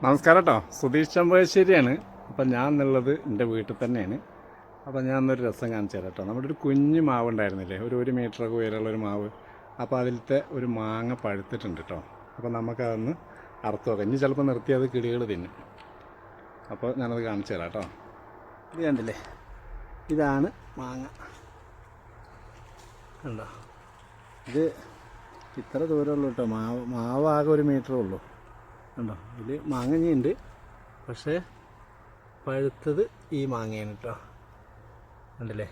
നമസ്കാരം കേട്ടോ, സുധീഷ് ചമ്പശ്ശേരിയാണ്. അപ്പം ഞാൻ എന്നുള്ളത് എൻ്റെ വീട്ടിൽ തന്നെയാണ്. അപ്പോൾ ഞാൻ എന്നൊരു രസം കാണിച്ചു തരാം കേട്ടോ. നമ്മുടെ ഒരു കുഞ്ഞു മാവ് ഉണ്ടായിരുന്നില്ലേ, ഒരു മീറ്ററൊക്കെ ഉയരമുള്ളൊരു മാവ്. അപ്പോൾ അതിലത്തെ ഒരു മാങ്ങ പഴുത്തിട്ടുണ്ട് കേട്ടോ. അപ്പോൾ നമുക്കതൊന്ന് അറുത്ത് നോക്കാം. ഇനി ചിലപ്പോൾ നിർത്തി അത് കിളികൾ തിന്നും. അപ്പോൾ ഞാനത് കാണിച്ചു തരാം കേട്ടോ. ഇത് കണ്ടില്ലേ, ഇതാണ് മാങ്ങ. കണ്ടോ, ഇത് ഇത്ര ദൂരമുള്ളൂ കേട്ടോ. മാവ് ആകെ 1 മീറ്ററേ ഉള്ളൂ. കണ്ടോ, ഇതിൽ മാങ്ങഞ്ഞുണ്ട്, പക്ഷേ പഴുത്തത് ഈ മാങ്ങയാണ് കേട്ടോ. കണ്ടില്ലേ.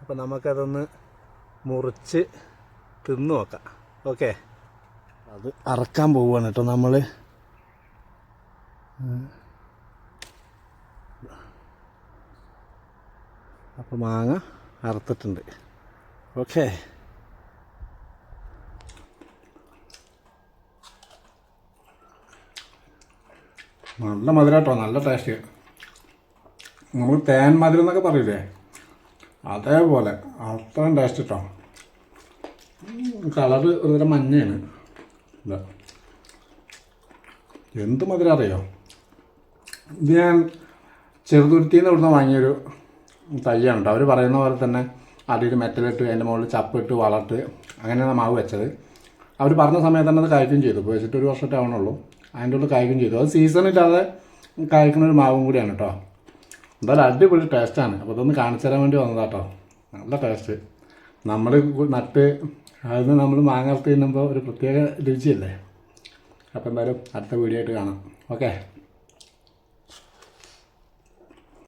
അപ്പോൾ നമുക്കതൊന്ന് മുറിച്ച് തിന്നു നോക്കാം. ഓക്കെ, അത് അറക്കാൻ പോവുകയാണ് കേട്ടോ നമ്മൾ. അപ്പോൾ മാങ്ങ അറുത്തിട്ടുണ്ട്. ഓക്കെ, നല്ല മധുരം കേട്ടോ, നല്ല ടേസ്റ്റ്. നമ്മൾ തേൻ മധുരം എന്നൊക്കെ പറയില്ലേ, അതേപോലെ അത്രയും ടേസ്റ്റ് കേട്ടോ. കളറ് ഒരുതരം മഞ്ഞയാണ്. ഇതാ, എന്ത് മധുരം അറിയോ. ഇത് ഞാൻ ചെറുതുരുത്തിയിൽ നിന്ന് ഇവിടുന്ന് വാങ്ങിയൊരു തയ്യാണ് കേട്ടോ. അവർ പറയുന്ന പോലെ തന്നെ അടിയിൽ മെറ്റലിട്ട് അതിൻ്റെ മുകളിൽ ചപ്പിട്ട് വളർത്ത് അങ്ങനെയാണ് മാവ് വെച്ചത്. അവർ പറഞ്ഞ സമയത്ത് തന്നെ അത് കായ്ക്കും ചെയ്തു. ഇപ്പോൾ വെച്ചിട്ട് 1 വർഷമൊക്കെ ആവണുള്ളൂ. അതിൻ്റെ ഉള്ളിൽ കായ്ക്കും ചെയ്തു. അത് സീസണില്ലാതെ കായ്ക്കുന്ന ഒരു മാവും കൂടിയാണ് കേട്ടോ. എന്തായാലും അടിപൊളി ടേസ്റ്റാണ്. അപ്പോൾ ഇതൊന്ന് കാണിച്ചു തരാൻ വേണ്ടി വന്നതാട്ടോ. നല്ല ടേസ്റ്റ്. നമ്മൾ നട്ട് അതിന് നമ്മൾ മാങ്ങ അറുത്ത് തിന്നുമ്പോൾ ഒരു പ്രത്യേക രുചിയല്ലേ. അപ്പോൾ എന്തായാലും അടുത്ത വീഡിയോ ആയിട്ട് കാണാം. ഓക്കെ.